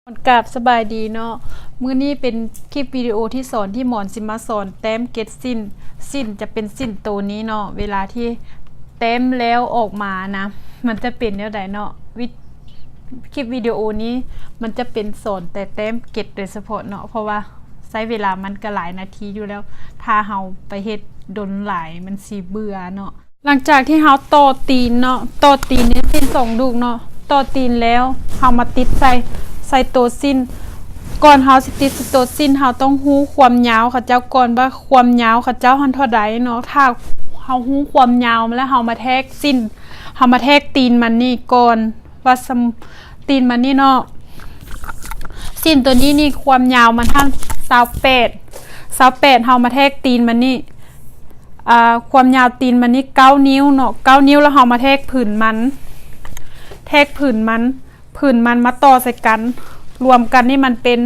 มันกราบสบายดีเนาะมื้อนี้เป็นคลิปวิดีโอที่สอนที่หมอนสิมาสอนแต้มเก็ตสิ้นจะเป็นสิ้นตัวนี้เนาะเวลาที่แต้มแล้วออกมานะมันจะเป็นแนวใดเนาะคลิปวิดีโอนี้มันจะเป็นสอนแต่แต้มเก็ตโดยเฉพาะเนาะเพราะว่าใช้เวลามันก็หลายนาทีอยู่แล้วถ้าเฮาไปเฮ็ดดนหลายมันสิเบื่อเนาะหลังจากที่เฮาต่อตีนเนาะต่อตีนนี้เป็น2ลูกเนาะต่อตีนแล้วเฮามาติดใส่ตัวสิ้นก่อนเฮาสิติดตัวสิ้นเฮาต้องฮู้ความยาวเขาเจ้าก่อนว่าความยาวเขาเจ้าหันเท่าใดเนาะถ้าเฮาฮู้ความยาวมาแล้วเฮามาแทกสิ้นเฮามาแทกตีนมันนี่ก่อนว่าตีนมันนี่เนาะสิ้นตัวนี้นี่ความยาวมันทั้ง28เฮามาแทกตีนมันนี่ความยาวตีนมันนี่9นิ้วเนาะ9นิ้วแล้วเฮามาแทกผืนมันมาต่อใส่กันรวมกันนี่มันเป็น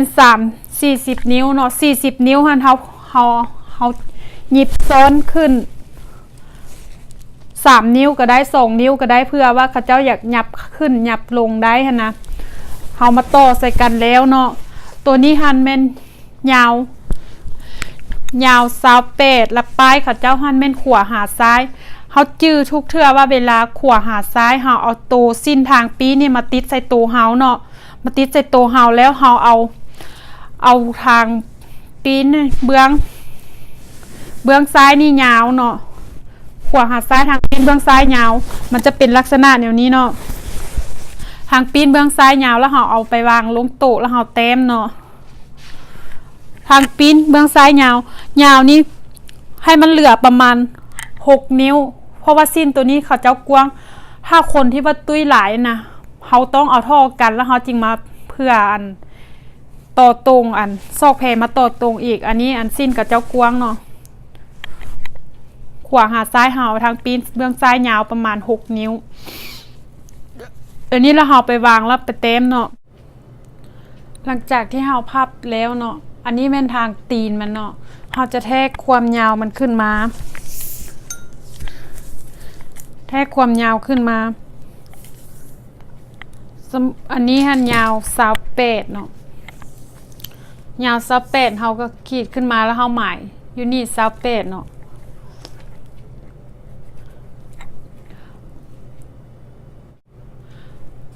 40นิ้วเนาะ40นิ้วหันเฮาหยิบซ้อนขึ้น3นิ้วก็ได้2นิ้วก็ได้เพื่อว่าเขาเจ้าอยากหยับขึ้นหยับลงได้หั่นนะเฮามาต่อใส่กันแล้วเนาะตัวนี้หันแม่นยาว28และปลายเขาเจ้าหันแม่นขวาหาซ้ายเฮาจื้อทุกเทื่อว่าเวลาขวาหาซ้ายเฮาเอาโตสิ้นทางปีนี่มาติดใส่โตเฮาเนาะมาติดใส่โตเฮาแล้วเฮาเอาทางปีนเบื้องซ้ายนี่ยาวเนาะขวาหาซ้ายทางปีนเบื้องซ้ายยาวมันจะเป็นลักษณะแนวนี้เนาะทางปีนเบื้องซ้ายยาวแล้วเฮาเอาไปวางลงโต๊ะแล้วเฮาแต้มเนาะทางปีนเบื้องซ้ายยาวนี่ให้มันเหลือประมาณ6นิ้วเพราะว่าสิ้นตัวนี้เขาเจ้ากว้างถ้าคนที่ว่าตุ้ยหลายนะเขาต้องเอาท่อกันแล้วเขาจริงมาเพื่ออันต่อตรงอันซอกแพรมาต่อตรงอีกอันนี้อันสิ้นกับเจ้ากว้างเนาะขวาหาซ้ายเฮาทางปีนเบื้องซ้ายยาวประมาณ6นิ้วอันนี้เราเฮาไปวางแล้วไปเต็มเนาะหลังจากที่เฮาพับแล้วเนาะอันนี้เป็นทางตีนมันเนาะเฮาจะแทกความยาวมันขึ้นมาแทกความยาวขึ้นมาอันนี้หันยาว28เนาะยาว28เฮาก็ขีดขึ้นมาแล้วเฮาหมายอยู่นี่28เนาะ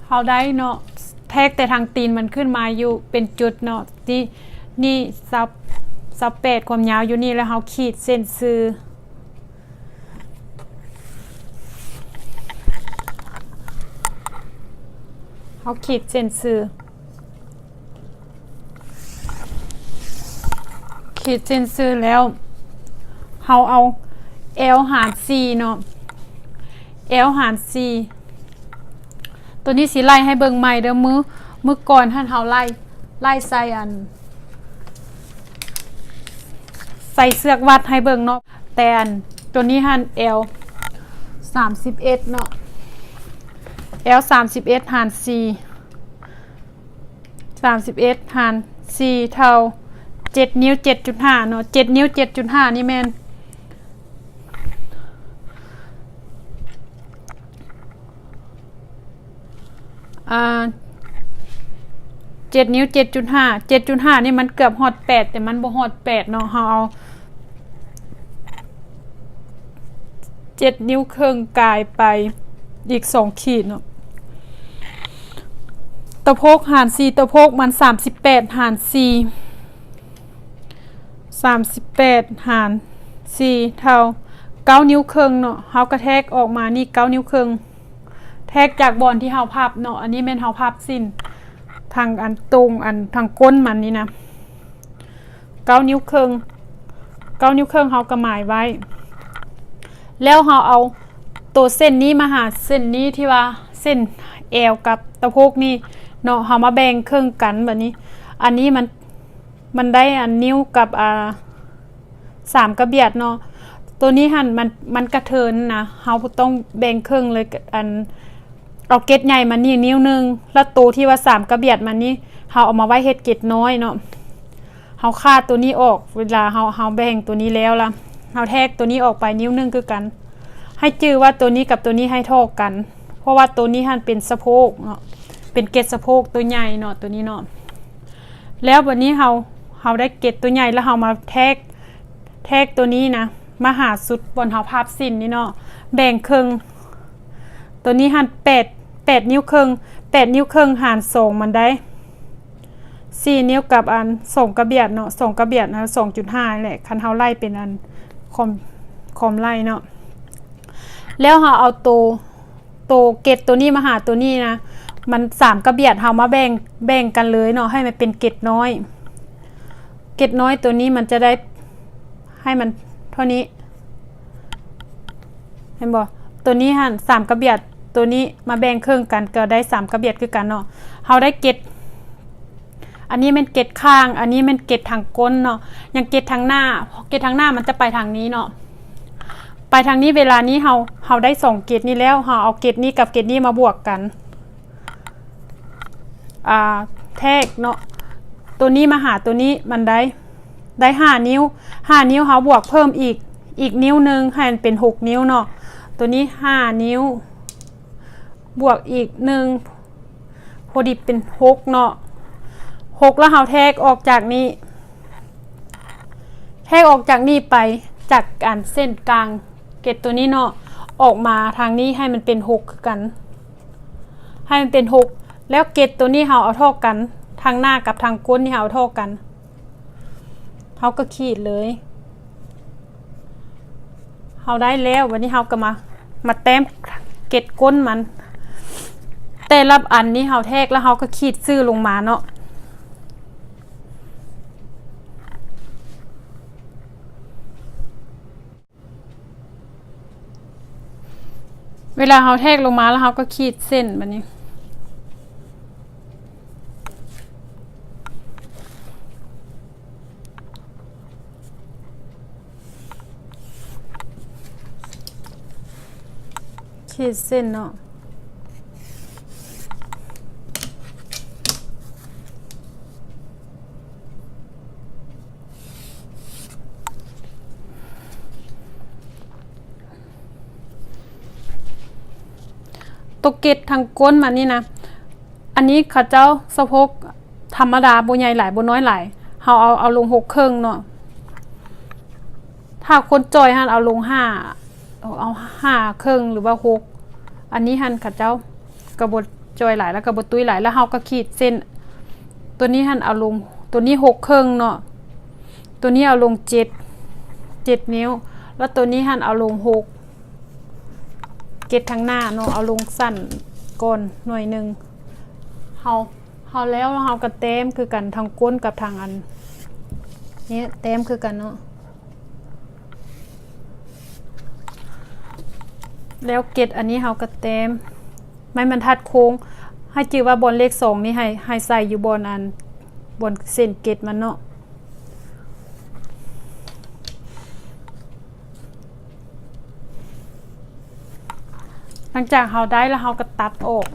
เฮาได้เนาะแทกแต่ทางตีนมันขึ้นมาอยู่เป็นจุดเนาะนี่28ความยาวอยู่นี่แล้วเฮาขีดเส้นซื้อเขาขีดเส้นซื้อแล้วเขาเอาLหารCเนาะLหาร C ตัวนี้สิไล่ให้เบิ่งใหม่เด้อมือก่อนท่านเขาไล่ใส่ใส่เสือกวัดให้เบิ่งเนาะแต่ตัวนี้หันL 31เนาะL 31หาร C 31หาร C เท่า7นิ้ว 7.5 เนาะ7นิ้ว 7.5 นี่แม่น7นิ้ว 7.5 นี่มันเกือบฮอด8แต่มันบ่ฮอด8เนาะเฮาเอา7นิ้วครึ่งกลายไปอีก2ขีดเนาะตะโพกหาร C ตะโพกมัน38หาร C 38หาร C เท่า9นิ้วครึ่งเนาะเฮากระแทกออกมานี่9นิ้วครึ่งแทกจากบอนที่เฮาพับเนาะอันนี้แม่นเฮาพับสิ้นทางอันตรงอันทางก้นมันนี่นะ9นิ้วครึ่งเฮากระหมายไว้แล้วเฮาเอาตัวเส้นนี้มาหาเส้นนี้ที่ว่าเส้นเอวกับตะโพกนี่เนาะเฮามาแบ่งครึ่งกันแบบนี้อันนี้มันได้อันนิ้วกับ3กระเบียดเนาะตัวนี้หันมันกระเทินนะเฮาต้องแบ่งครึ่งเลยเอาเกล็ดใหญ่มานี่นิ้วนึงแล้วตัวที่ว่า3กระเบียดมันนี่เฮาเอามาไว้เฮ็ดเกล็ดน้อยเนาะเฮาคาดตัวนี้ออกเวลาเฮาแบ่งตัวนี้แล้วล่ะเฮาแทกตัวนี้ออกไปนิ้วนึงคือกันให้จื้อว่าตัวนี้กับตัวนี้ให้เท่ากัน เพราะว่าตัวนี้หันเป็นสะโพกเนาะเป็นเกล็ดสะโพกตัวใหญ่เนาะตัวนี้เนาะแล้ววันนี้เราได้เกล็ดตัวใหญ่แล้วเรามาแทกตัวนี้นะมาหาสุดบนเฮาภาพสิ้นนี่เนาะแบ่งครึ่งตัวนี้หัน8นิ้วครึ่ง8นิ้วครึ่งหาร2มันได้4นิ้วกับอัน2กระเบียดเนาะ2กระเบียดนะ 2.5 แหละคันเฮาไล่เป็นอันคอมไล่เนาะแล้วเฮาเอาตัวเกล็ดตัวนี้มาหาตัวนี้นะมัน3กระเบียดเฮามาแบ่งกันเลยเนาะให้มันเป็นเกล็ดน้อยตัวนี้มันจะได้ให้มันเท่านี้เห็นบ่ตัวนี้หั่น3กระเบียดตัวนี้มาแบ่งครึ่งกันก็ได้3กระเบียดคือกันเนาะเฮาได้เกล็ดอันนี้เป็นเกล็ดข้างอันนี้เป็นเกล็ดทางก้นเนาะอย่างเกล็ดทางหน้ามันจะไปทางนี้เนาะไปทางนี้เวลานี้เฮาได้2เกล็ดนี้แล้วเฮาเอาเกล็ดนี้กับเกล็ดนี้มาบวกกันแทกเนาะตัวนี้มาหาตัวนี้มันได้5นิ้วเฮาบวกเพิ่มอีกนิ้วนึงให้มันเป็น6นิ้วเนาะตัวนี้5นิ้วบวกอีก1พอดีเป็น6เนาะ6แล้วเฮาแทกออกจากนี้ไปจากอันเส้นกลางเกล็ดตัวนี้เนาะออกมาทางนี้ให้มันเป็น6คือกันให้มันเป็น6แล้วเกล็ดตัวนี้เฮาเอาเท่ากันทางหน้ากับทางก้นนี่เฮาเอาเท่ากันเฮาก็ขีดเลยเฮาได้แล้ววันนี้เฮาก็มาแต้มเกล็ดก้นมันแต่ละอันนี้เฮาแทกแล้วเฮาก็ขีดซื่อลงมาเนาะเวลาเฮาแทกลงมาแล้วเฮาก็ขีดเส้นแบบนี้ขีดเส้นเนาะตัวเกล็ดทางก้นมันนี่นะอันนี้ข้าเจ้าสะโพกธรรมดาบ่ใหญ่หลายบ่น้อยหลายเฮาเอาลง6ครึ่งเนาะถ้าคนจอยหั่นเอาลงเอา5ครึ่งหรือว่า6อันนี้หั่นข้าเจ้ากระบดจอยหลายแล้วกระบดตุ้ยหลายแล้วเฮาก็ขีดเส้นตัวนี้หั่นเอาลงตัวนี้6ครึ่งเนาะตัวนี้เอาลง7นิ้วแล้วตัวนี้หั่นเอาลง6เกล็ดทางหน้าเนาะเอาลงสั้นก่อนหน่อยนึงเฮาแล้วเฮาก็เต็มคือกันทางก้นกับทางอันนี้เต็มคือกันเนาะแล้วเกล็ดอันนี้เฮาก็เต็มไม้บรรทัดโค้งให้จื่อว่าบนเลข2นี่ให้ใส่อยู่บนเส้นเกล็ดมันเนาะหลังจากเฮาได้แล้วเฮาก็ตัดออก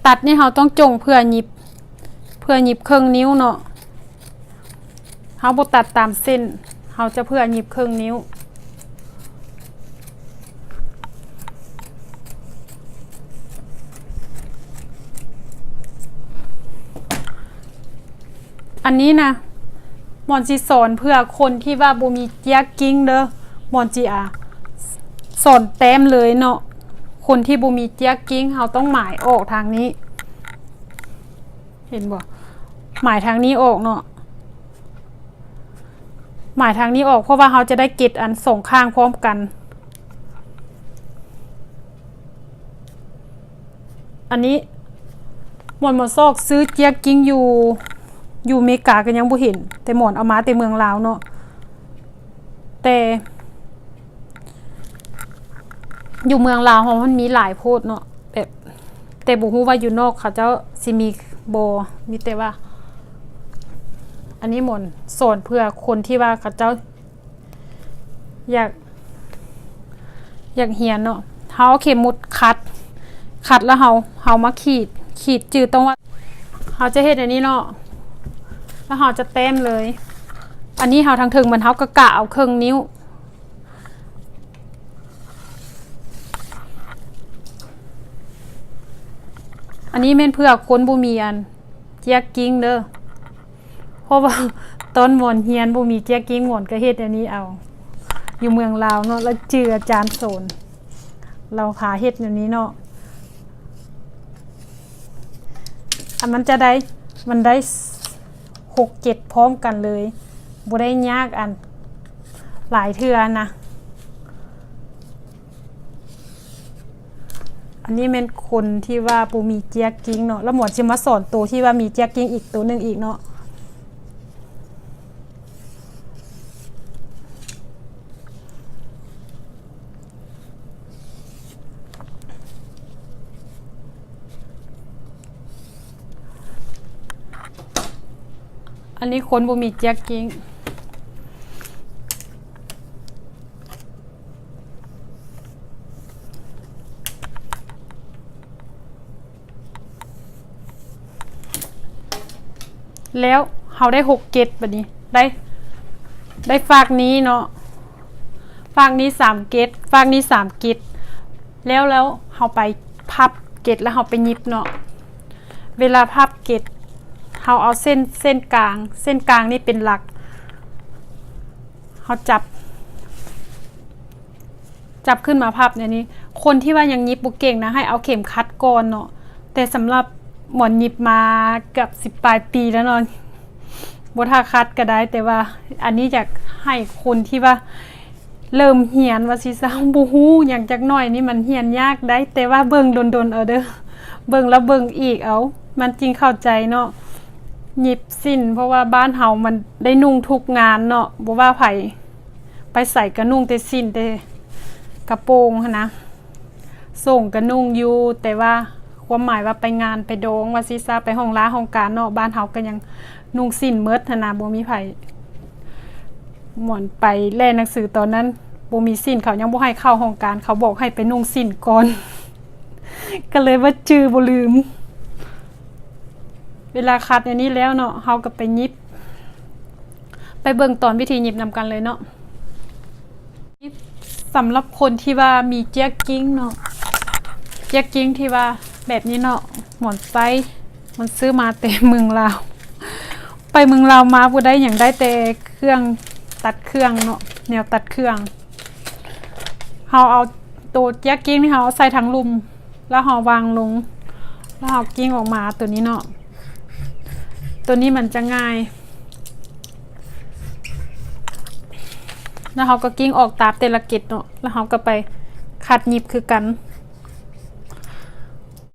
ตัดนี่เฮาต้องจงเพื่อหยิบครึ่งนิ้วเนาะเฮาบ่ตัดตามเส้นเฮาจะเพื่อหยิบครึ่งนิ้วอันนี้นะหมอนจีสอนเพื่อคนที่ว่าบ่มีเจียกิ้งเด้อหมอนจีสอนแต้มเลยเนาะคนที่บ่มีเจียกิ้งเฮาต้องหมายออกทางนี้เห็นบ่หมายทางนี้ออกเนาะหมายทางนี้ออกเพราะว่าเฮาจะได้เกล็ดอัน2ข้างพร้อมกันอันนี้หมอนซอกซื้อเจียกิ้งอยู่อเมริกาก็ยังบ่เห็นแต่หมอนเอามาแต่เมืองลาวเนาะแต่อยู่เมืองลาวมันมีหลายโพดเนาะแบบแต่บ่ฮู้ว่าอยู่นอกเขาเจ้าสิมีบ่มีแต่ว่าอันนี้หมอนสอนเพื่อคนที่ว่าเขาเจ้าอยากเรียนเนาะเฮาเข็มมุดคัดแล้วเฮามาขีดจื่อต้องว่าเฮาจะเฮ็ดอันนี้เนาะ แล้วเราจะเต็มเลย อันนี้เราทางถึงมันเขาก็กะเอาครึ่งนิ้วอันนี้แม่นเพื่อคนบ่มีอันเจียกกิ้งเด้อเพราะว่าต้นหมอนเฮียนบ่มีเจียกกิ้งหมอนก็เฮ็ดอันนี้เอาอยู่เมืองลาวเนาะแล้วจืออาจารย์โสนเราพาเฮ็ดอย่างนี้เนาะอันมันจะได้มันได้6-7พร้อมกันเลยบ่ได้ยากอันหลายเทื่อนะอันนี้เป็นคนที่ว่าปูมีเจียกกิ้งเนาะแล้วหมอนจะมาสอนตัวที่ว่ามีเจียกกิ้งอีกตัวหนึ่งอีกเนาะอันนี้คนปูมีเจียกกิ้งแล้วเขาได้6 เกตแบบนี้ได้ฝากนี้เนาะฝากนี้3 เกตฝากนี้3 เกตแล้วเขาไปพับเกตแล้วเขาไปยิบเนาะเวลาพับเกตเขาเอาเส้นกลางนี่เป็นหลักเขาจับขึ้นมาพับเนี่ยนี่คนที่ว่ายังยิบบุเก่งนะให้เอาเข็มคัดก่อนเนาะแต่สำหรับหมอนยิบมาเกือบ10 ปลายปีแล้วเนาะบ่ท่าคัดก็ได้แต่ว่าอันนี้อยากให้คนที่ว่าเริ่มเฮียนว่าสิซะบ่ฮู้หยังจักหน่อยนี่มันเฮียนยากได้แต่ว่าเบิ่งดนๆเอาเด้อเบิ่งแล้วเบิ่งอีกเอามันจริงเข้าใจเนาะหยิบสิ้นเพราะว่าบ้านเฮามันได้นุ่งทุกงานเนาะบ่ว่าไผไปใส่ก็นุ่งแต่สิ้นแต่กระโปรงนะส่งก็นุ่งอยู่แต่ว่าความหมายว่าไปงานไปโดงว่าซิซาไปห้องล้าห้องการเนาะบ้านเฮาก็ยังนุ่งสิ้นเมิดนะบ่มีไผหมอนไปแล่หนังสือตอนนั้นบ่มีสิ้นเขายังบ่ให้เข้าห้องการเขาบอกให้ไปนุ่งสิ้นก่อน ก็เลยว่าจื้อบ่ลืมเวลาคัดอันนี้แล้วเนาะเฮาก็ไปยิบไปเบิ่งตอนวิธียิบนำกันเลยเนาะสำหรับคนที่ว่ามีเจียกกิ้งเนาะเจียกกิ้งที่ว่าแบบนี้เนาะหมอนไซมันซื้อมาแต่เมืองลาวไปเมืองลาวมาบ่ได้อย่างได้แต่เครื่องตัดเครื่องเนาะแนวตัดเครื่องเฮาเอาตัวเจียกกิ้งที่เฮาใส่ถังลมแล้วเฮาวางลงแล้วเฮากิ้งออกมาตัวนี้เนาะตัวนี้มันจะง่ายแล้วเขาก็กิ้งออกตามแต่ละเกตเนาะแล้วเขาก็ไปขัดหยิบคือกัน